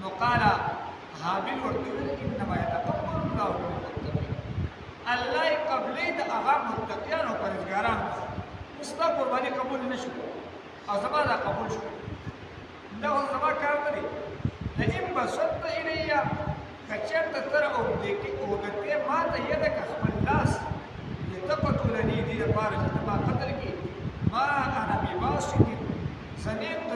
نو فقال حابل ورته انما يتقبل الله من المتقين الله قبلې د هغه متقیانو پرهیزګارانو ستا قرباني قبول نشو او زما دا قبول شو دا خو زما کار نه دی لئن بسطت الی کچېرته تر اوږدې ما ته یدک خپل لاس لتقتلني دې لپاره چې ته ما قتل کړې ما انا بباسط زنیم د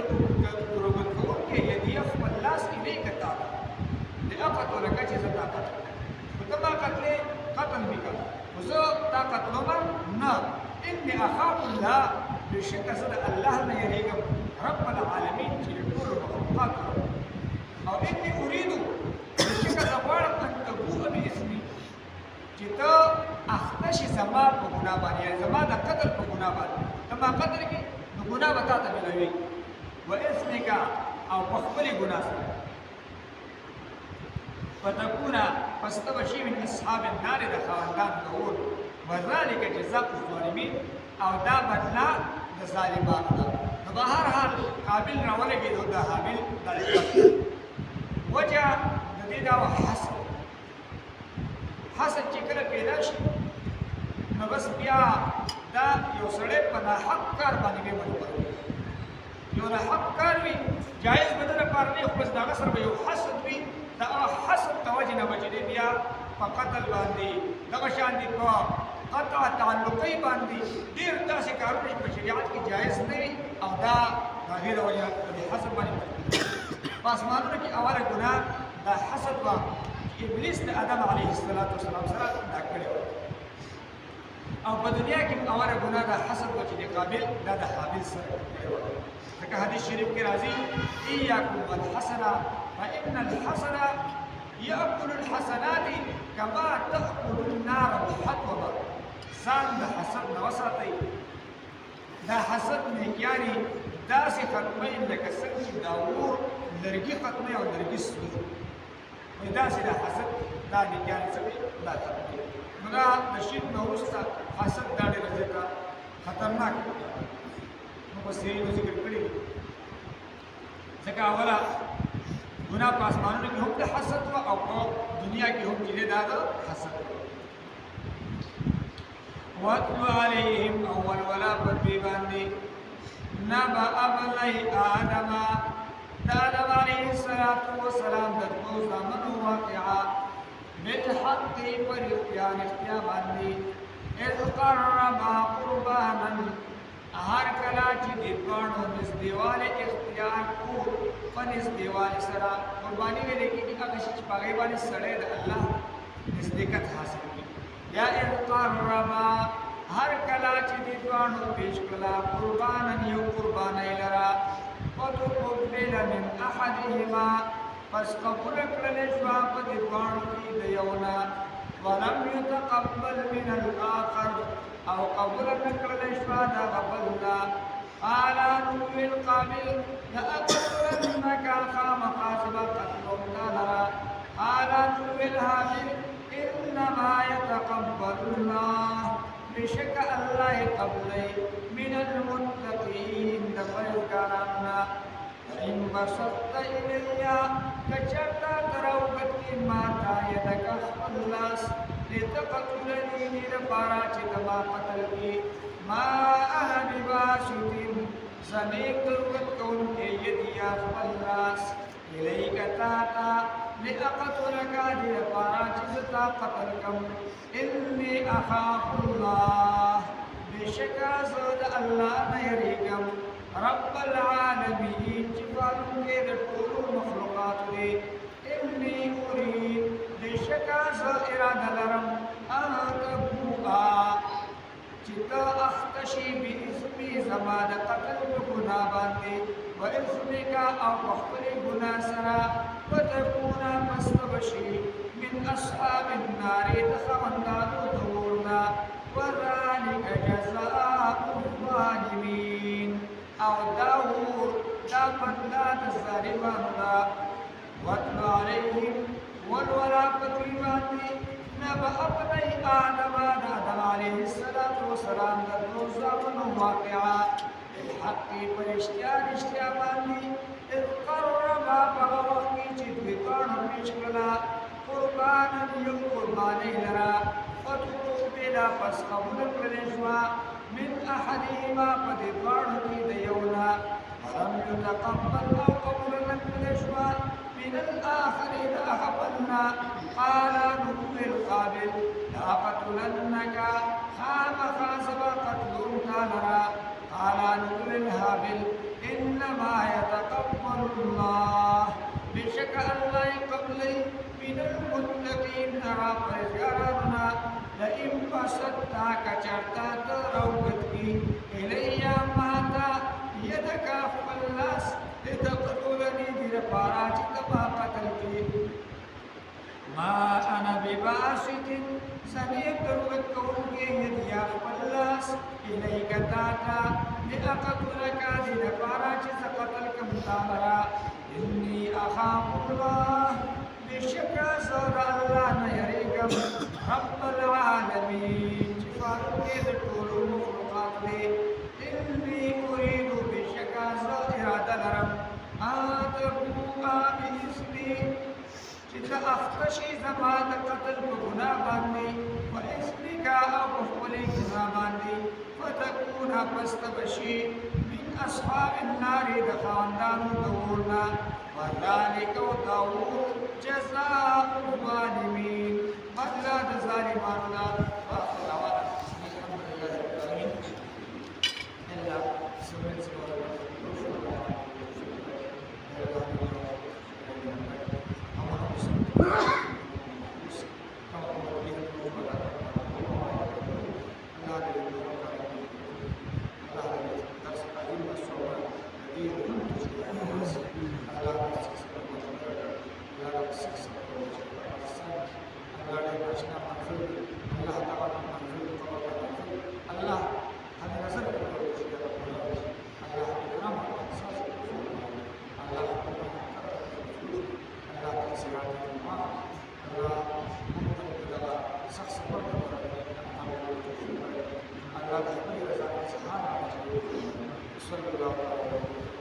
روبت کوونکې یدي خپل لاس الیک تا لأقتلک چې زه تا قتل خو ته ما قتلې قتل مې کړه خو زه تا قتلومه نه إني أخاف الله بشكل زد الله لا يريكم رب العالمين في كل مخلوقات أو إني أريد بشكل زوارق أن تبوء باسمي جتا أختشي زمان بغنابان يعني زمان قتل بغنابان كما قتلك بغنابة تاتا بلوي وإسمك أو بخبري غناسا فتكون فاستبشي من أصحاب النار دخاندان دور وذلك جزاء الظالمين او دا بدلا د ظالمانو ده نو په هر حال قابل راولګېدو د حابل د وجه د دې دا حسد چې کله پیدا شي نو بس بیا دا یو سړی په ناحق کار باندې مجبور یو ناحق کار وي جایز به د لپاره نه خو بس د هغه سره به یو حسد وي د حسد د وجې نه به چې دی بیا په قتل باندې دغه شان دي په قطع تعلقي باندې ډېر داسې کارونه چې په شریعت کې جایز نه وي او دا د هغې د وجې د حسد باندې په اسمانونو کې اوله ګناه دا حسد وه چې ابلیس د آدم علیه السلام سره دا کړې وه او په دنیا کې اوله ګناه دا حسد وه چې د قابل دا د حابل سره کړې وه ځکه حدیث شریف کې راځي ایاکم والحسد فإن الحسد يأكل الحسنات كما تأكل النار الحطب ځان د حسد نه وساتئ دا حسد نیکیانې داسې ختموي لکه څنګه چې دا اور لرګي ختموي او لرګي سوځي وایي داسې دا حسد دا نیکیانې څه کوي دا ختموي نو دا د شرک نه وروسته حسد دا ډېره زیاته خطرناک مفسرینو ذکر کړي ځکه اوله ګناه په اسمانونو کې هم د حسد وه او په دنیا کې هم چې دی دا د حسد وه واتلو علیهم اول ولا پر دوی باندې نبأ ابنی آدم د آدم علیه السلام د دوو زامنو واقعه بالحق پر اختیا باندې اذ قربا قربانا هر کله چې د دواړو نږدېوالی اختیار کو په نږدېوالي سره قرباني ویلې کېږي هغه شي چې په هغې باندې سړی د الله نزدېکت حاصل کړي یا اذ قربا هر کله چې د دواړو پیش کړله قربانا یو قربانۍ لره فتقبل من احدهما پس قبول کړلی شوه په د دواړو کې د یو نه ولم يتقبل من الآخر او قبول نکړلی شوه د هغه بل نه قال نوویل قابل لأقتلنک خامخا زه به قتلوم تا لره قال نوویل حابل انما يتقبل الله بشک الله قبلی من المتقین د پرهیزګارانو نه فإن بسطت إلي کچرتا تراوغت کی ماتا یدک خپل لاس لتقتلني لپاره چې ما قتل کی ما انا بباسط زنیک تروت کوونکی یدي یا خپل لاس الیک تاتا لأقتلک دې لپاره چې زه تا قتل کم انی اخاف الله بشکه زه د الله نه یریږم رب العالمین چې پالونکی د ټولو مخلوقاتو دی انی ارید بشکه زه اراده لرم ان تبوءا چې ته اخته شي باسمي زما د قتل په ګناه باندې واسمک او په خپلې ګناه سره وتکونه پس ته به شي من اصحاب النار د خاوندانو د اور نه وذلک جزاء الظالمین او دا اور دا بدلا د ظالمانو ده واتل علیهم ولولا پدوی باندې نبأ ابنی آدم د آدم علیه السلام د دوو زامنو واقعه بالحق پر رښتیا باندې اذ قربا په هغه وخت کې چې دوی پیشکلا قربانا یو قربانی لرا فتقبل پس قبول کړل من احدهما فدوارو کی دیونا ولم يتقبل او قبول کړل من الاخر احبنا قال نقول القابل لا قتلنك خام خاسب قتلون تالرا قال نقول الهابل انما يتقبل الله بشك الله قبلي من المتقين ترى فرزقارنا لئن بسطتا كچرتا تروتكي إلي ماتا يدك فلاس لتقتلني دير پاراچ تبا قتلكي ما أنا بباسط سميت دروت كونكي يديا فلاس إليك تاتا لأقتلك دير پاراچ قتلك متامرا إني أخاف الله بشكا صار الله نيريكم رب العالمين شفاء كيد طول المخلوقات لي إني أريد بشكا صار إرادة لرم آتبوها بإسمي شتا أخطشي زمان قتل بغنا باندي وإسمك أبخولي كنا باندي فتكون فاستبشي من أصحاب النار دخاندان دورنا وذلك داود جزاء الظالمين بدلا الظالمان لا واخر دعوانا الحمد لله رب العالمين الا سبحانه Allah